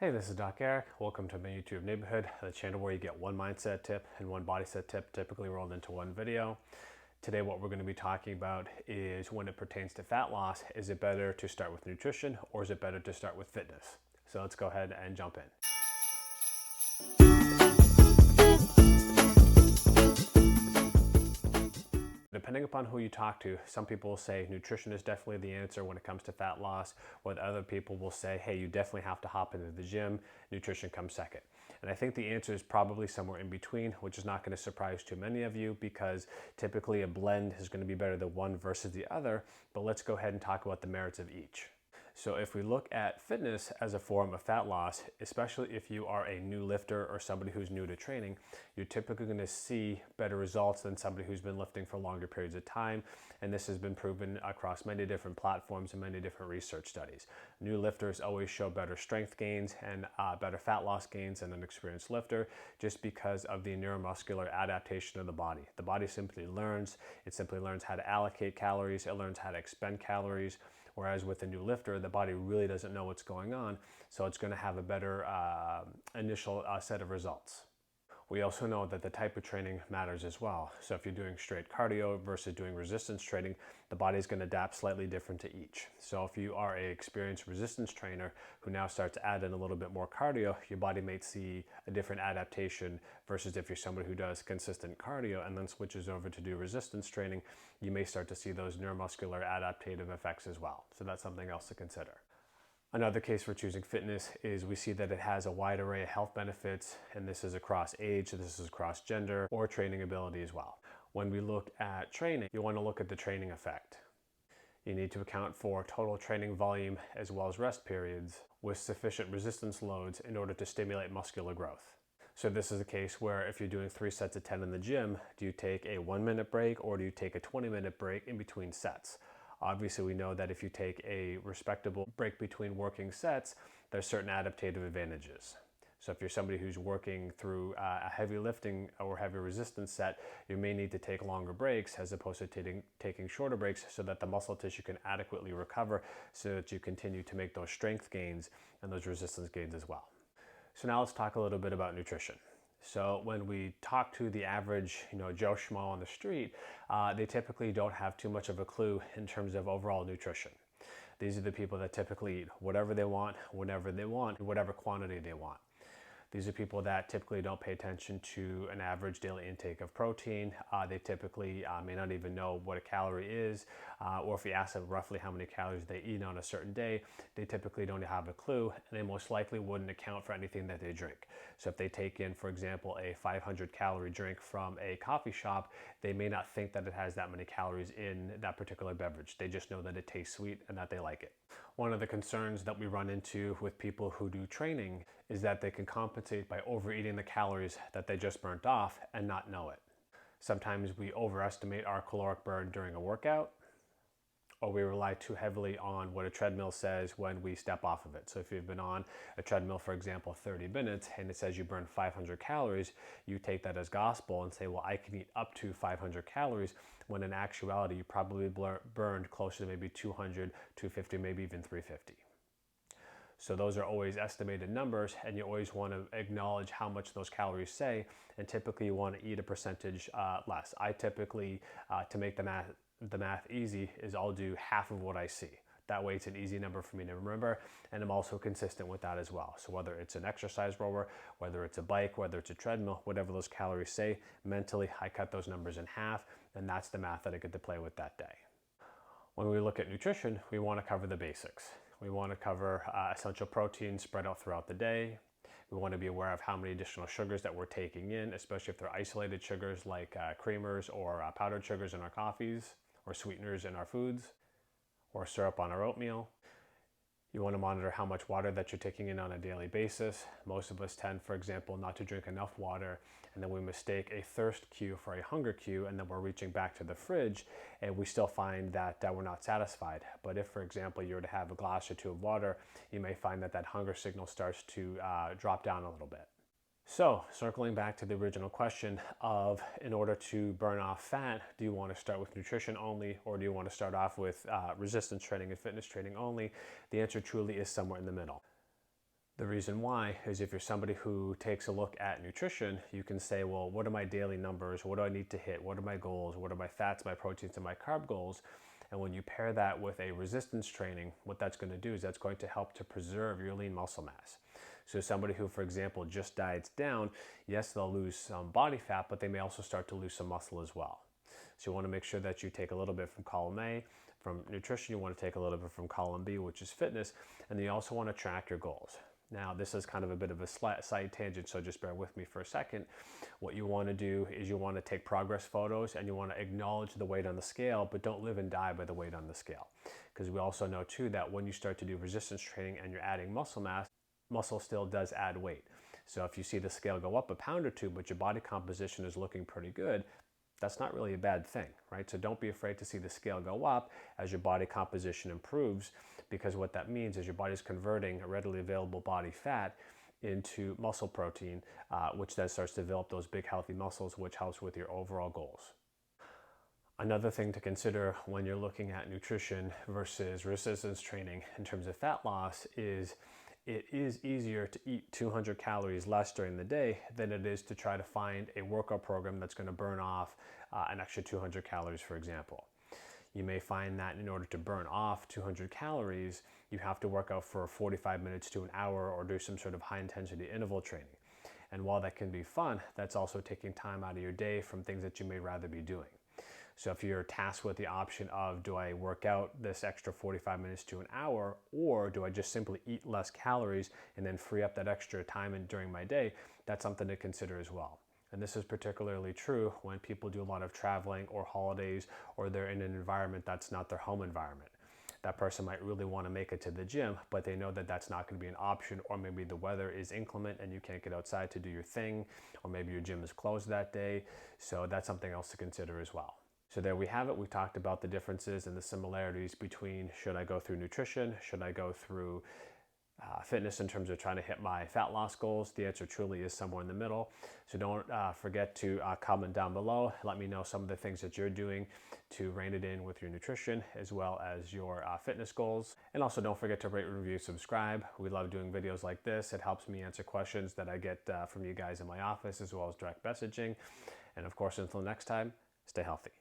Hey, this is Doc Eric. Welcome to my YouTube neighborhood, the channel where you get one mindset tip and one body set tip typically rolled into one video. Today what we're going to be talking about is when it pertains to fat loss, is it better to start with nutrition or is it better to start with fitness? So let's go ahead and jump in. Depending upon who you talk to, some people will say nutrition is definitely the answer when it comes to fat loss, while other people will say, hey, you definitely have to hop into the gym, nutrition comes second. And I think the answer is probably somewhere in between, which is not going to surprise too many of you because typically a blend is going to be better than one versus the other, but let's go ahead and talk about the merits of each. So if we look at fitness as a form of fat loss, especially if you are a new lifter or somebody who's new to training, you're typically going to see better results than somebody who's been lifting for longer periods of time. And this has been proven across many different platforms and many different research studies. New lifters always show better strength gains and better fat loss gains than an experienced lifter just because of the neuromuscular adaptation of the body. The body simply learns. It simply learns how to allocate calories. It learns how to expend calories. Whereas with a new lifter, the body really doesn't know what's going on, so it's going to have a better initial set of results. We also know that the type of training matters as well. So if you're doing straight cardio versus doing resistance training, the body's going to adapt slightly different to each. So if you are an experienced resistance trainer who now starts to add in a little bit more cardio, your body may see a different adaptation versus if you're somebody who does consistent cardio and then switches over to do resistance training, you may start to see those neuromuscular adaptative effects as well. So that's something else to consider. Another case for choosing fitness is we see that it has a wide array of health benefits, and this is across age, this is across gender, or training ability as well. When we look at training, you want to look at the training effect. You need to account for total training volume as well as rest periods with sufficient resistance loads in order to stimulate muscular growth. So this is a case where if you're doing 3 sets of 10 in the gym, do you take a 1-minute break or do you take a 20-minute break in between sets? Obviously, we know that if you take a respectable break between working sets, there's certain adaptative advantages. So if you're somebody who's working through a heavy lifting or heavy resistance set, you may need to take longer breaks as opposed to taking shorter breaks so that the muscle tissue can adequately recover so that you continue to make those strength gains and those resistance gains as well. So now let's talk a little bit about nutrition. So when we talk to the average, Joe Schmo on the street, they typically don't have too much of a clue in terms of overall nutrition. These are the people that typically eat whatever they want, whenever they want, whatever quantity they want. These are people that typically don't pay attention to an average daily intake of protein. They typically may not even know what a calorie is, or if you ask them roughly how many calories they eat on a certain day, they typically don't have a clue, and they most likely wouldn't account for anything that they drink. So if they take in, for example, a 500-calorie drink from a coffee shop, they may not think that it has that many calories in that particular beverage. They just know that it tastes sweet and that they like it. One of the concerns that we run into with people who do training is that they can compensate by overeating the calories that they just burnt off and not know it. Sometimes we overestimate our caloric burn during a workout, or we rely too heavily on what a treadmill says when we step off of it. So if you've been on a treadmill, for example, 30 minutes, and it says you burn 500 calories, you take that as gospel and say, well, I can eat up to 500 calories, when in actuality, you probably burned closer to maybe 200, 250, maybe even 350. So those are always estimated numbers, and you always want to acknowledge how much those calories say, and typically you want to eat a percentage less. I typically, to make the math easy, is I'll do half of what I see. That way it's an easy number for me to remember, and I'm also consistent with that as well. So whether it's an exercise rower, whether it's a bike, whether it's a treadmill, whatever those calories say, mentally I cut those numbers in half, and that's the math that I get to play with that day. When we look at nutrition, we want to cover the basics. We want to cover essential proteins spread out throughout the day. We want to be aware of how many additional sugars that we're taking in, especially if they're isolated sugars like creamers or powdered sugars in our coffees, or sweeteners in our foods, or syrup on our oatmeal. You want to monitor how much water that you're taking in on a daily basis. Most of us tend, for example, not to drink enough water, and then we mistake a thirst cue for a hunger cue, and then we're reaching back to the fridge, and we still find that we're not satisfied. But if, for example, you were to have a glass or two of water, you may find that hunger signal starts to drop down a little bit. So, circling back to the original question of, in order to burn off fat, do you want to start with nutrition only, or do you want to start off with resistance training and fitness training only? The answer truly is somewhere in the middle. The reason why is if you're somebody who takes a look at nutrition, you can say, well, what are my daily numbers? What do I need to hit? What are my goals? What are my fats, my proteins, and my carb goals? And when you pair that with a resistance training, what that's going to do is that's going to help to preserve your lean muscle mass. So somebody who, for example, just diets down, yes, they'll lose some body fat, but they may also start to lose some muscle as well. So you want to make sure that you take a little bit from column A. From nutrition, you want to take a little bit from column B, which is fitness, and then you also want to track your goals. Now, this is kind of a bit of a side tangent, so just bear with me for a second. What you want to do is you want to take progress photos and you want to acknowledge the weight on the scale, but don't live and die by the weight on the scale. Because we also know too that when you start to do resistance training and you're adding muscle mass, muscle still does add weight. So if you see the scale go up a pound or two, but your body composition is looking pretty good, that's not really a bad thing, right? So don't be afraid to see the scale go up as your body composition improves, because what that means is your body's converting a readily available body fat into muscle protein, which then starts to develop those big healthy muscles, which helps with your overall goals. Another thing to consider when you're looking at nutrition versus resistance training in terms of fat loss is it is easier to eat 200 calories less during the day than it is to try to find a workout program that's going to burn off an extra 200 calories, for example. You may find that in order to burn off 200 calories, you have to work out for 45 minutes to an hour or do some sort of high intensity interval training. And while that can be fun, that's also taking time out of your day from things that you may rather be doing. So if you're tasked with the option of, do I work out this extra 45 minutes to an hour, or do I just simply eat less calories and then free up that extra time during my day, that's something to consider as well. And this is particularly true when people do a lot of traveling or holidays, or they're in an environment that's not their home environment. That person might really want to make it to the gym, but they know that that's not going to be an option, or maybe the weather is inclement and you can't get outside to do your thing, or maybe your gym is closed that day. So that's something else to consider as well. So there we have it. We talked about the differences and the similarities between, should I go through nutrition? Should I go through fitness in terms of trying to hit my fat loss goals? The answer truly is somewhere in the middle. So don't forget to comment down below. Let me know some of the things that you're doing to rein it in with your nutrition as well as your fitness goals. And also don't forget to rate, review, subscribe. We love doing videos like this. It helps me answer questions that I get from you guys in my office, as well as direct messaging. And of course, until next time, stay healthy.